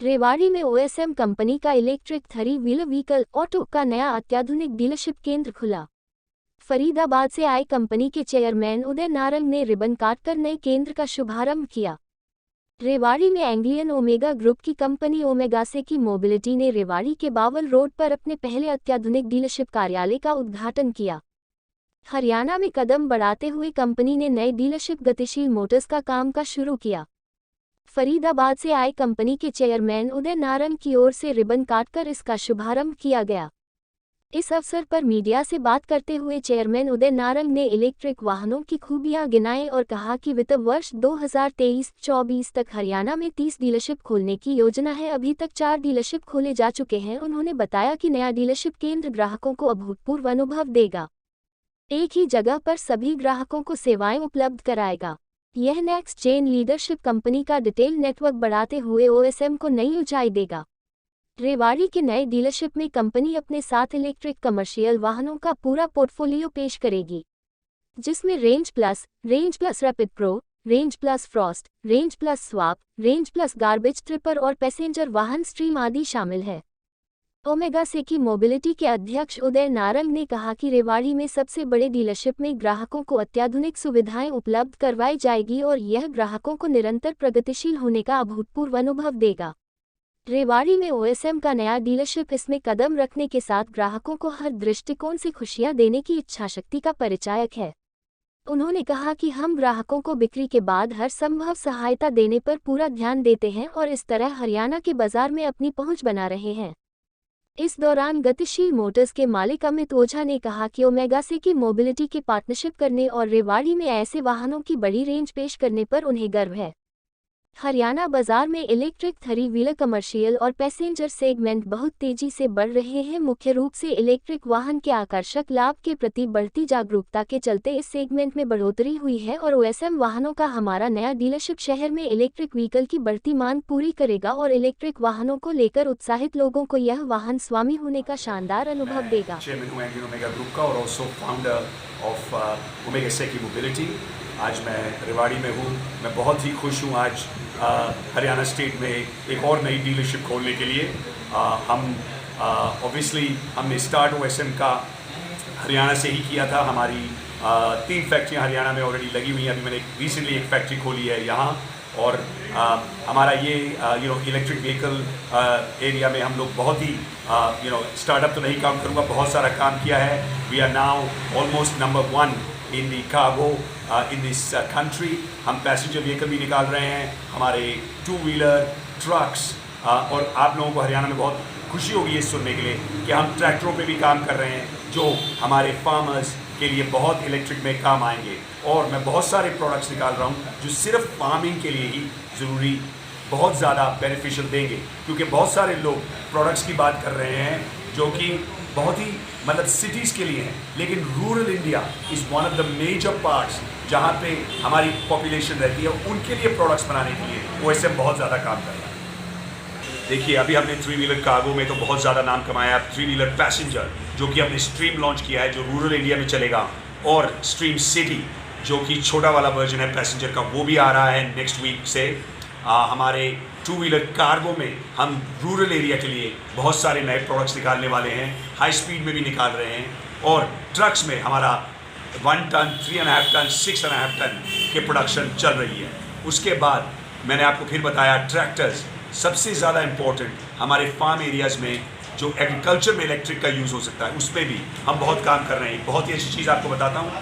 रेवाड़ी में OSM company का electric three wheeler vehicle auto का नया अत्याधुनिक डीलरशिप केंद्र खुला। फरीदाबाद से आए कंपनी के चेयरमैन उदय नारंग ने रिबन काटकर नए केंद्र का शुभारंभ किया। रेवाड़ी में एंग्लियन ओमेगा ग्रुप की कंपनी ओमेगा से की मोबिलिटी ने रेवाड़ी के बावल रोड पर अपने पहले अत्याधुनिक डीलरशिप कार्यालय का उद्घाटन किया। हरियाणा में कदम बढ़ाते हुए कंपनी ने नए डीलरशिप गतिशील मोटर्स का काम का शुरू किया। फरीदाबाद से आए कंपनी के चेयरमैन उदय नारंग की ओर से रिबन काटकर इसका शुभारंभ किया गया। इस अवसर पर मीडिया से बात करते हुए चेयरमैन उदय नारंग ने इलेक्ट्रिक वाहनों की खूबियां गिनाई और कहा कि वित्त वर्ष 2023-24 तक हरियाणा में 30 डीलरशिप खोलने की योजना है। अभी तक 4 डीलरशिप खोले जा चुके हैं। उन्होंने बताया कि नया डीलरशिप केंद्र ग्राहकों को अभूतपूर्व अनुभव देगा, एक ही जगह पर सभी ग्राहकों को सेवाएं उपलब्ध कराएगा। यह नेक्स्ट जेन लीडरशिप कंपनी का डिटेल नेटवर्क बढ़ाते हुए ओएसएम को नई ऊंचाई देगा। रेवाड़ी के नए डीलरशिप में कंपनी अपने साथ इलेक्ट्रिक कमर्शियल वाहनों का पूरा पोर्टफोलियो पेश करेगी, जिसमें range plus rapid pro, range plus frost, range plus swap, range plus garbage tipper और पैसेंजर वाहन स्ट्रीम आदि शामिल है। ओमेगा से की मोबिलिटी के अध्यक्ष उदय नारंग ने कहा कि रेवाड़ी में सबसे बड़े डीलरशिप में ग्राहकों को अत्याधुनिक सुविधाएं उपलब्ध करवाई जाएगी और यह ग्राहकों को निरंतर प्रगतिशील होने का अभूतपूर्व अनुभव देगा। रेवाड़ी में ओएसएम का नया डीलरशिप इसमें कदम रखने के साथ ग्राहकों को हर दृष्टिकोण से खुशियां देने की इच्छाशक्ति का परिचायक है। उन्होंने कहा कि हम ग्राहकों को बिक्री के बाद हर संभव सहायता देने पर पूरा ध्यान देते हैं और इस तरह हरियाणा के बाजार में अपनी पहुंच बना रहे हैं। इस दौरान गतिशील मोटर्स के मालिक अमित ओझा ने कहा कि ओमेगा से की मोबिलिटी के पार्टनरशिप करने और रेवाड़ी में ऐसे वाहनों की बड़ी रेंज पेश करने पर उन्हें गर्व है। हरियाणा बाजार में इलेक्ट्रिक थ्री व्हीलर कमर्शियल और पैसेंजर सेगमेंट बहुत तेजी से बढ़ रहे हैं। मुख्य रूप से इलेक्ट्रिक वाहन के आकर्षक लाभ के प्रति बढ़ती जागरूकता के चलते इस सेगमेंट में बढ़ोतरी हुई है और ओएसएम वाहनों का हमारा नया डीलरशिप शहर में इलेक्ट्रिक व्हीकल की बढ़ती मांग पूरी करेगा और इलेक्ट्रिक वाहनों को लेकर उत्साहित लोगों को यह वाहन स्वामी होने का शानदार अनुभव देगा। आज मैं रेवाड़ी में हूँ। मैं बहुत ही खुश हूँ आज हरियाणा स्टेट में एक और नई डीलरशिप खोलने के लिए। हम ऑब्वियसली हमने स्टार्ट ओएसएम का हरियाणा से ही किया था। हमारी 3 फैक्ट्रियाँ हरियाणा में ऑलरेडी लगी हुई हैं। अभी मैंने रिसेंटली एक फैक्ट्री खोली है यहाँ और हमारा ये इलेक्ट्रिक व्हीकल एरिया में हम लोग बहुत ही स्टार्टअप तो नहीं काम करूँगा, बहुत सारा काम किया है। We are now almost number 1 in the cargo in this country. हम पैसेंजर व्हीकल भी निकाल रहे हैं, हमारे 2 व्हीलर ट्रक्स और आप लोगों को हरियाणा में बहुत खुशी होगी ये सुनने के लिए कि हम ट्रैक्टरों पे भी काम कर रहे हैं जो हमारे फार्मर्स के लिए बहुत इलेक्ट्रिक में काम आएंगे। और मैं बहुत सारे प्रोडक्ट्स निकाल रहा हूँ जो सिर्फ फार्मिंग के लिए ही ज़रूरी बहुत ज़्यादा बेनिफिशियल देंगे, क्योंकि बहुत सारे लोग प्रोडक्ट्स की बात कर रहे हैं जो कि बहुत ही मतलब सिटीज़ के लिए हैं, लेकिन rural India is one of the major parts जहाँ पे हमारी पॉपुलेशन रहती है, उनके लिए प्रोडक्ट्स बनाने के लिए ओएसएम बहुत ज़्यादा काम कर रहा है। देखिए अभी हमने 3 व्हीलर कार्गो में तो बहुत ज़्यादा नाम कमाया। 3 व्हीलर पैसेंजर जो कि हमने स्ट्रीम लॉन्च किया है जो रूरल इंडिया में चलेगा, और स्ट्रीम सिटी जो कि छोटा वाला वर्जन है पैसेंजर का, वो भी आ रहा है नेक्स्ट वीक से। हमारे 2 व्हीलर कार्गो में हम रूरल एरिया के लिए बहुत सारे नए प्रोडक्ट्स निकालने वाले हैं, हाई स्पीड में भी निकाल रहे हैं। और ट्रक्स में हमारा 1 टन, 3.5 टन, 6.5 टन के प्रोडक्शन चल रही है। उसके बाद मैंने आपको फिर बताया ट्रैक्टर्स सबसे ज़्यादा इम्पोर्टेंट हमारे फार्म एरियाज़ में जो एग्रीकल्चर में इलेक्ट्रिक का यूज़ हो सकता है, उस पर भी हम बहुत काम कर रहे हैं। बहुत ही अच्छी चीज़ आपको बताता हूँ,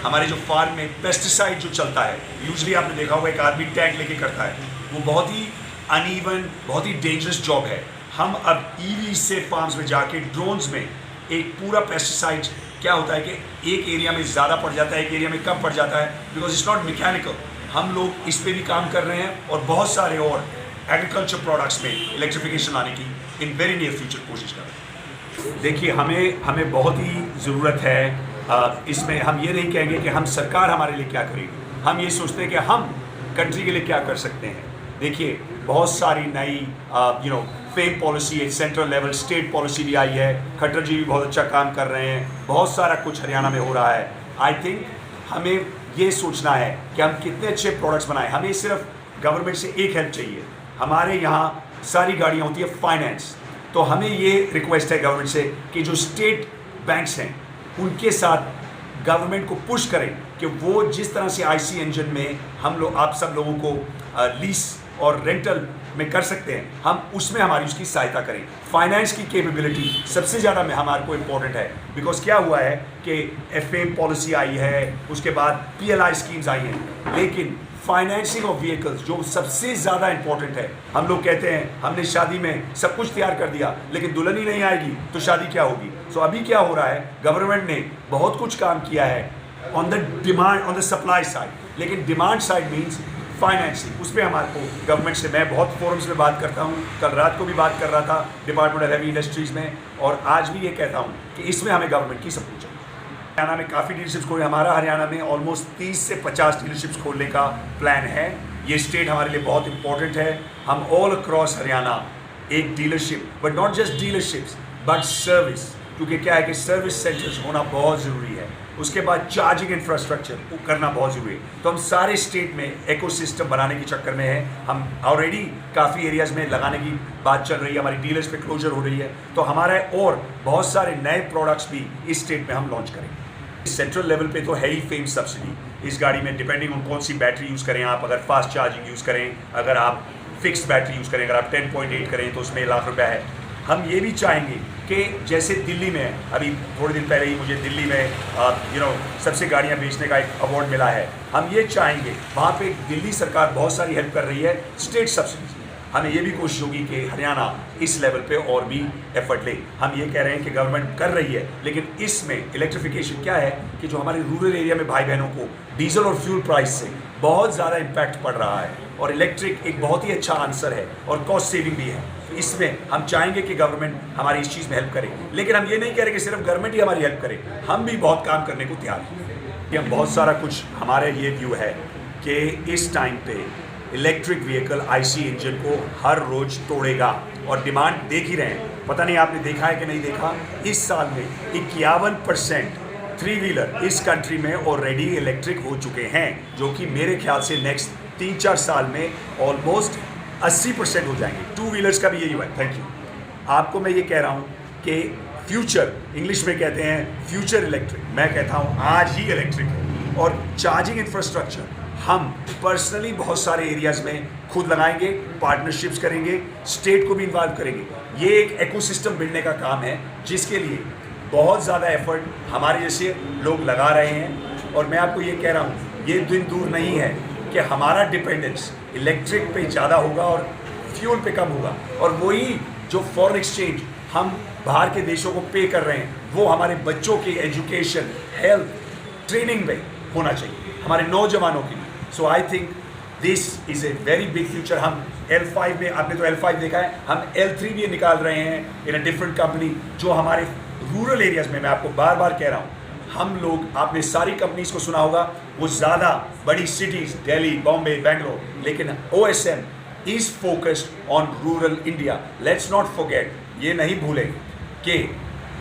हमारे जो फार्म में पेस्टिसाइड जो चलता है, यूजली आपने देखा होगा एक आदमी टैंक लेके करता है, वो बहुत ही अनइवन, बहुत ही डेंजरस जॉब है। हम अब ईवी से फार्म्स में जाके ड्रोन्स में एक पूरा पेस्टिसाइड, क्या होता है कि एक एरिया में ज़्यादा पड़ जाता है, एक एरिया में कम पड़ जाता है, बिकॉज इट्स नॉट मैकेनिकल। हम लोग इस पर भी काम कर रहे हैं और बहुत सारे और एग्रीकल्चर प्रोडक्ट्स में इलेक्ट्रिफिकेशन लाने की इन वेरी नियर फ्यूचर कोशिश कर रहे हैं। देखिए हमें बहुत ही ज़रूरत है इसमें। हम ये नहीं कहेंगे कि हम सरकार हमारे लिए क्या करेगी, हम ये सोचते हैं कि हम कंट्री के लिए क्या कर सकते हैं। देखिए बहुत सारी नई फेम पॉलिसी है, सेंट्रल लेवल स्टेट पॉलिसी भी आई है। खट्टर जी भी बहुत अच्छा काम कर रहे हैं, बहुत सारा कुछ हरियाणा में हो रहा है। आई थिंक हमें ये सोचना है कि हम कितने अच्छे प्रोडक्ट्स बनाएं। हमें सिर्फ गवर्नमेंट से एक हेल्प चाहिए। हमारे यहाँ सारी गाड़ियाँ होती है फाइनेंस। तो हमें ये रिक्वेस्ट है गवर्नमेंट से कि जो स्टेट बैंक्स हैं उनके साथ गवर्नमेंट को पुश करें कि वो जिस तरह से आईसी इंजन में हम लोग आप सब लोगों को लीज और रेंटल में कर सकते हैं, हम उसमें हमारी उसकी सहायता करें। फाइनेंस की कैपेबिलिटी सबसे ज़्यादा में हमारे को इम्पोर्टेंट है, बिकॉज क्या हुआ है कि एफएम पॉलिसी आई है, उसके बाद पीएलआई स्कीम्स आई हैं, लेकिन फाइनेंसिंग ऑफ व्हीकल्स जो सबसे ज़्यादा इंपॉर्टेंट है। हम लोग कहते हैं हमने शादी में सब कुछ तैयार कर दिया लेकिन दुल्हन ही नहीं आएगी तो शादी क्या होगी। सो अभी क्या हो रहा है, गवर्नमेंट ने बहुत कुछ काम किया है on the demand on the supply side, लेकिन डिमांड साइड मीन्स फाइनेंसिंग, उस पर हमारे को गवर्नमेंट से मैं बहुत फोरम्स में बात करता हूँ, कल रात को भी बात कर रहा था डिपार्टमेंट ऑफ हैवी इंडस्ट्रीज़ में, और आज भी ये कहता हूँ कि इसमें हमें गवर्नमेंट की सपोर्ट चाहिए। हरियाणा में काफ़ी डीलरशिप्स खोले, हमारा हरियाणा में ऑलमोस्ट 30 से 50 डीलरशिप्स खोलने का प्लान है। ये स्टेट हमारे लिए बहुत इंपॉर्टेंट है। हम ऑल अक्रॉस हरियाणा एक dealership, but not just dealerships but service, क्योंकि क्या है कि सर्विस सेंटर्स होना बहुत ज़रूरी है। उसके बाद चार्जिंग इंफ्रास्ट्रक्चर करना बहुत ज़रूरी है। तो हम सारे स्टेट में इकोसिस्टम बनाने के चक्कर में हैं। हम ऑलरेडी काफ़ी एरियाज़ में लगाने की बात चल रही है, हमारी डीलर्स पे क्लोजर हो रही है, तो हमारे और बहुत सारे नए प्रोडक्ट्स भी इस स्टेट में हम लॉन्च करेंगे। सेंट्रल लेवल पे तो है ही फेम सब्सिडी इस गाड़ी में, डिपेंडिंग ऑन कौन सी बैटरी यूज़ करें आप। अगर फास्ट चार्जिंग यूज़ करें, अगर आप फिक्स्ड बैटरी यूज़ करें, अगर आप 10.8 करें तो उसमें ₹1,00,000 है। हम ये भी चाहेंगे कि जैसे दिल्ली में अभी थोड़े दिन पहले ही मुझे दिल्ली में सबसे गाड़ियाँ बेचने का एक अवार्ड मिला है, हम ये चाहेंगे वहाँ पे दिल्ली सरकार बहुत सारी हेल्प कर रही है स्टेट सब्सिडीज। हमें ये भी कोशिश होगी कि हरियाणा इस लेवल पे और भी एफर्ट ले। हम ये कह रहे हैं कि गवर्नमेंट कर रही है, लेकिन इसमें इलेक्ट्रिफिकेशन क्या है कि जो हमारे रूरल एरिया में भाई बहनों को डीजल और फ्यूल प्राइस से बहुत ज़्यादा इम्पैक्ट पड़ रहा है, और इलेक्ट्रिक एक बहुत ही अच्छा आंसर है और कॉस्ट सेविंग भी है। तो इसमें हम चाहेंगे कि गवर्नमेंट हमारी इस चीज़ में हेल्प करे, लेकिन हम ये नहीं कह रहे कि सिर्फ गवर्नमेंट ही हमारी हेल्प करे, हम भी बहुत काम करने को तैयार हैं। हम बहुत सारा कुछ, हमारे ये व्यू है कि इस टाइम पे इलेक्ट्रिक व्हीकल आईसी इंजन को हर रोज तोड़ेगा, और डिमांड देख ही रहे हैं। पता नहीं आपने देखा है कि नहीं देखा, इस साल में 51% थ्री व्हीलर इस कंट्री में ऑलरेडी इलेक्ट्रिक हो चुके हैं, जो कि मेरे ख्याल से नेक्स्ट 3-4 साल में ऑलमोस्ट 80% हो जाएंगे। टू व्हीलर्स का भी यही हुआ है। Thank you. आपको मैं ये कह रहा हूँ कि फ्यूचर, इंग्लिश में कहते हैं फ्यूचर इलेक्ट्रिक, मैं कहता हूँ आज ही इलेक्ट्रिक है। और चार्जिंग इंफ्रास्ट्रक्चर हम पर्सनली बहुत सारे एरियाज़ में खुद लगाएंगे, पार्टनरशिप्स करेंगे, स्टेट को भी इन्वॉल्व करेंगे। ये एक इकोसिस्टम बिल्डने का काम है जिसके लिए बहुत ज़्यादा एफर्ट हमारे जैसे लोग लगा रहे हैं। और मैं आपको ये कह रहा हूँ, ये दिन दूर नहीं है कि हमारा डिपेंडेंस इलेक्ट्रिक पे ज़्यादा होगा और फ्यूल पे कम होगा, और वही जो फॉरेन एक्सचेंज हम बाहर के देशों को पे कर रहे हैं वो हमारे बच्चों की एजुकेशन, हेल्थ, ट्रेनिंग में होना चाहिए, हमारे नौजवानों के लिए। So I think this is a very big future. हम L5 में, आपने तो L5 देखा है, हम L3 भी निकाल रहे हैं इन अ डिफरेंट कंपनी, जो हमारे रूरल एरियाज़ में, मैं आपको बार बार कह रहा हूँ, हम लोग, आपने सारी कंपनीज को सुना होगा, वो ज़्यादा बड़ी सिटीज़ दिल्ली, बॉम्बे, बेंगलोर, लेकिन OSM is focused on rural India. Let's not forget, ये नहीं भूलें कि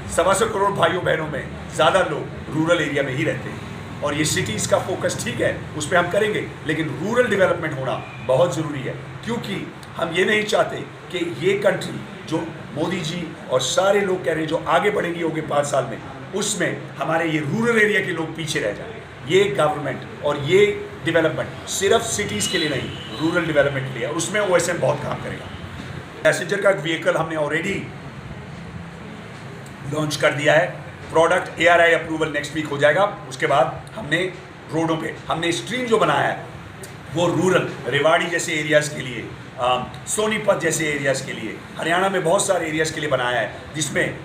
125 करोड़ भाइयों बहनों में ज़्यादा लोग रूरल एरिया में ही रहते हैं, और ये सिटीज़ का फोकस ठीक है, उस पर हम करेंगे, लेकिन रूरल डेवलपमेंट होना बहुत ज़रूरी है, क्योंकि हम ये नहीं चाहते कि ये कंट्री जो मोदी जी और सारे लोग कह रहे हैं जो आगे बढ़ेंगी होगी 5 साल में, उसमें हमारे ये रूरल एरिया के लोग पीछे रह जाएं। ये गवर्नमेंट और ये डेवलपमेंट सिर्फ सिटीज़ के लिए नहीं, रूरल डेवलपमेंट के लिए, और उसमें OSM बहुत काम करेगा। पैसेंजर का व्हीकल हमने ऑलरेडी लॉन्च कर दिया है, product ARI approval next week हो जाएगा। उसके बाद हमने रोडों पे हमने स्ट्रीम जो बनाया है वो रूरल, रेवाड़ी जैसे एरियाज़ के लिए, सोनीपत जैसे एरियाज़ के लिए, हरियाणा में बहुत सारे एरियाज़ के लिए बनाया है, जिसमें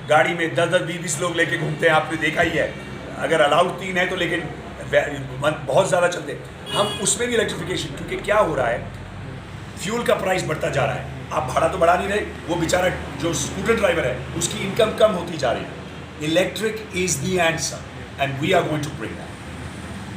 गाड़ी में 10-10, 20-20 लोग लेके घूमते हैं। आपने देखा ही है, अगर अलाउड 3 है तो, लेकिन बहुत ज़्यादा चलते हैं। हम उसमें भी इलेक्ट्रिफिकेशन, क्योंकि क्या हो रहा है, फ्यूल का प्राइस बढ़ता जा रहा है, आप भाड़ा तो बढ़ा नहीं रहे, वो बेचारा जो स्कूटर ड्राइवर है उसकी इनकम कम होती जा रही है। Electric is the answer and we are going to bring that.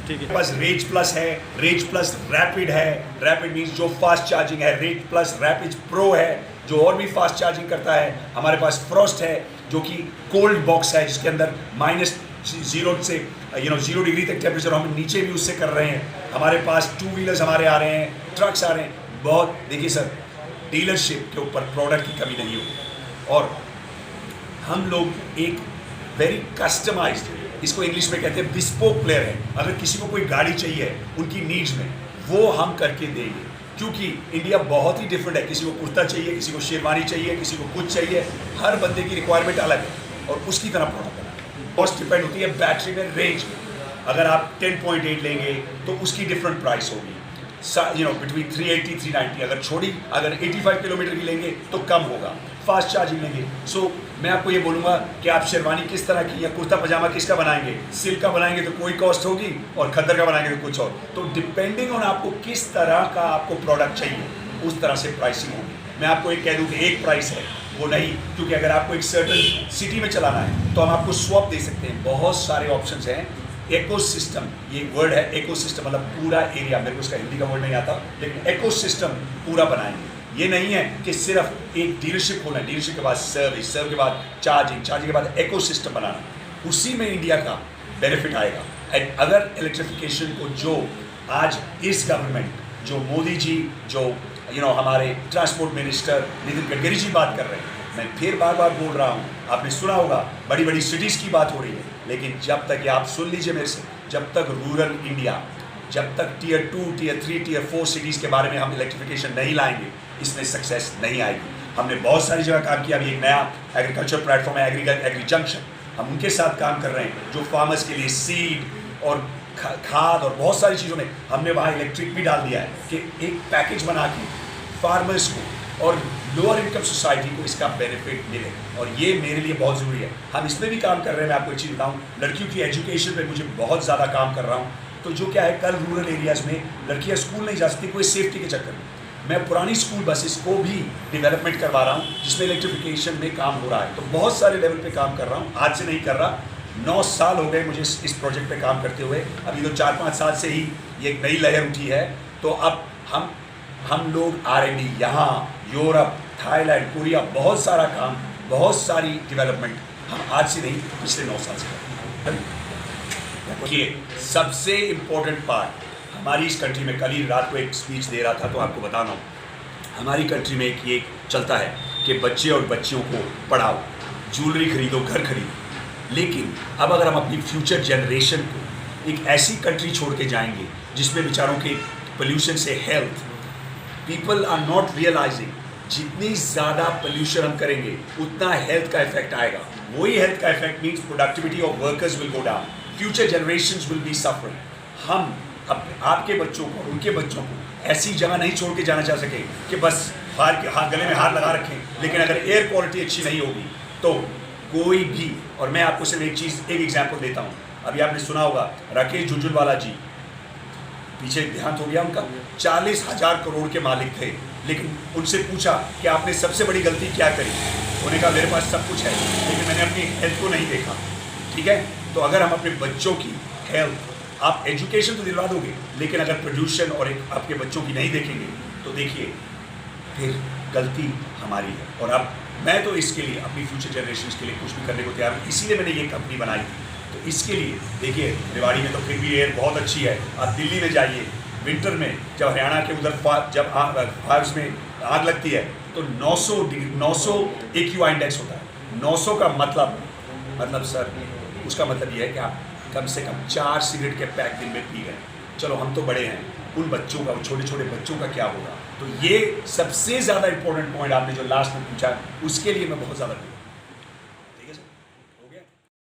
ठीक है, बस रेज प्लस है, रेज प्लस रैपिड है, रैपिड मीन्स जो फास्ट चार्जिंग है, रेज प्लस रैपिड प्रो है जो और भी फास्ट चार्जिंग करता है। हमारे पास फ्रॉस्ट है जो कि कोल्ड बॉक्स है, जिसके अंदर -0 से 0 डिग्री तक टेम्परेचर हम नीचे भी उससे कर रहे हैं। हमारे पास 2 व्हीलर्स हमारे आ रहे हैं, ट्रक्स आ रहे हैं, बहुत। देखिए सर, डीलरशिप के ऊपर प्रोडक्ट की कमी नहीं होगी। और हम लोग एक वेरी कस्टमाइज्ड, इसको इंग्लिश में कहते हैं बिस्पोक प्लेयर है। अगर किसी को कोई गाड़ी चाहिए उनकी नीड्स में, वो हम करके देंगे, क्योंकि इंडिया बहुत ही डिफरेंट है। किसी को कुर्ता चाहिए, किसी को शेरवानी चाहिए, किसी को कुछ चाहिए, हर बंदे की रिक्वायरमेंट अलग है और उसकी तरह प्रोडक्ट बनाना। कॉस्ट डिपेंड होती है बैटरी में, रेंज में। अगर आप 10.8 लेंगे तो उसकी डिफरेंट प्राइस होगी, बिटवीन 380 390। अगर छोटी, अगर 85 किलोमीटर की लेंगे तो कम होगा, फास्ट चार्जिंग लेंगे। सो मैं आपको ये बोलूँगा कि आप शेरवानी किस तरह की या कुर्ता पजामा किसका बनाएंगे, सिल्क का बनाएंगे तो कोई कॉस्ट होगी और खद्दर का बनाएंगे तो कुछ और। तो डिपेंडिंग ऑन आपको किस तरह का आपको प्रोडक्ट चाहिए, उस तरह से प्राइसिंग होगी। मैं आपको एक कह दूँ कि एक प्राइस है, वो नहीं, क्योंकि अगर आपको एक सर्टन सिटी में चलाना है तो हम आपको स्वैप दे सकते हैं। बहुत सारे ऑप्शंस हैं। इकोसिस्टम, ये वर्ड है इकोसिस्टम, मतलब पूरा एरिया। मेरे को उसका हिंदी का वर्ड नहीं आता, लेकिन इकोसिस्टम पूरा बनाएंगे। ये नहीं है कि सिर्फ एक डीलरशिप खोलना है, डीलरशिप के बाद सर्विस, सर्विस के बाद चार्जिंग, चार्जिंग के बाद इकोसिस्टम बनाना, उसी में इंडिया का बेनिफिट आएगा। एंड अगर इलेक्ट्रिफिकेशन को जो आज इस गवर्नमेंट, जो मोदी जी, जो हमारे ट्रांसपोर्ट मिनिस्टर नितिन गडकरी जी बात कर रहे हैं, मैं फिर बार बार बोल रहा हूँ, आपने सुना होगा, बड़ी बड़ी सिटीज़ की बात हो रही है, लेकिन जब तक, ये आप सुन लीजिए मेरे से, जब तक रूरल इंडिया, जब तक टियर 2, टियर 3, टियर 4 सिटीज़ के बारे में हम इलेक्ट्रिफिकेशन नहीं लाएंगे, इसमें सक्सेस नहीं आएगी। हमने बहुत सारी जगह काम किया। अभी एक नया एग्रीकल्चर प्लेटफॉर्म है, एग्री जंक्शन, हम उनके साथ काम कर रहे हैं, जो फार्मर्स के लिए सीड और खाद और बहुत सारी चीज़ों में हमने वहाँ इलेक्ट्रिक भी डाल दिया है कि एक पैकेज बना के फार्मर्स को और लोअर इनकम सोसाइटी को इसका बेनिफिट मिले। और ये मेरे लिए बहुत ज़रूरी है। हम इसमें भी काम कर रहे हैं। मैं आपको एक चीज़ बताऊँ, लड़कियों की एजुकेशन पे मुझे बहुत ज़्यादा काम कर रहा हूँ। तो जो क्या है, कल रूरल एरियाज़ में लड़कियाँ स्कूल नहीं जा सकती कोई सेफ्टी के चक्कर में, मैं पुरानी स्कूल बसेस को भी डेवलपमेंट करवा रहा हूँ, जिसमें इलेक्ट्रिफिकेशन में काम हो रहा है। तो बहुत सारे लेवल पे काम कर रहा हूँ, आज से नहीं कर रहा। 9 साल हो गए मुझे इस प्रोजेक्ट पे काम करते हुए। अभी तो 4-5 साल से ही ये एक नई लहर उठी है। तो अब हम लोग R&D यहाँ, यूरोप, थाईलैंड, कोरिया, बहुत सारा काम, बहुत सारी डेवलपमेंट हम आज से नहीं, पिछले 9 साल से कर रहे हैं। देखिए, सबसे इम्पोर्टेंट पार्ट हमारी इस कंट्री में, कल ही रात को एक स्पीच दे रहा था तो आपको बता रहा हूँ, हमारी कंट्री में एक चलता है कि बच्चे और बच्चियों को पढ़ाओ, ज्वेलरी खरीदो, घर खरीदो। लेकिन अब अगर हम अपनी फ्यूचर जनरेशन को एक ऐसी कंट्री छोड़ के जाएंगे जिसमें बेचारों के पोल्यूशन से health, people are not realising, जितनी ज़्यादा पोल्यूशन हम करेंगे उतना हेल्थ का इफेक्ट आएगा। वही हेल्थ का effect means productivity of workers will go down, future generations will be suffering. हम आपके बच्चों को, उनके बच्चों को ऐसी जगह नहीं छोड़ के जाना चाह सके कि बस गले में हार लगा रखें। लेकिन अगर एयर क्वालिटी अच्छी नहीं होगी तो कोई भी, और मैं आपको सिर्फ एक एग्जांपल देता हूँ। अभी आपने सुना होगा राकेश झुनझुनवाला जी, पीछे देहांत हो गया उनका, 40,000 करोड़ के मालिक थे। लेकिन उनसे पूछा कि आपने सबसे बड़ी गलती क्या करी, उन्होंने कहा मेरे पास सब कुछ है लेकिन मैंने अपनी हेल्थ को नहीं देखा। ठीक है, तो अगर हम अपने बच्चों की हेल्थ, आप एजुकेशन तो दिलवा दोगे, लेकिन अगर पोल्यूशन और आपके बच्चों की नहीं देखेंगे तो देखिए फिर गलती हमारी है। और अब मैं तो इसके लिए, अपनी फ्यूचर जनरेशन के लिए कुछ भी करने को तैयार हूँ। इसीलिए मैंने ये कंपनी बनाई। तो इसके लिए देखिए, रेवाड़ी में तो फिर भी एयर बहुत अच्छी है। आप दिल्ली में जाइए, विंटर में जब हरियाणा के उधर जब फार्स में आग लगती है तो 900 AQI इंडेक्स होता है। 900 का मतलब सर, उसका मतलब ये है कि आप कम से कम 4 सिगरेट के पैक दिन में पी गए। चलो हम तो बड़े हैं, उन बच्चों का, छोटे छोटे बच्चों का क्या होगा। तो ये सबसे ज़्यादा इंपॉर्टेंट पॉइंट आपने जो लास्ट में पूछा, उसके लिए मैं बहुत ज़्यादा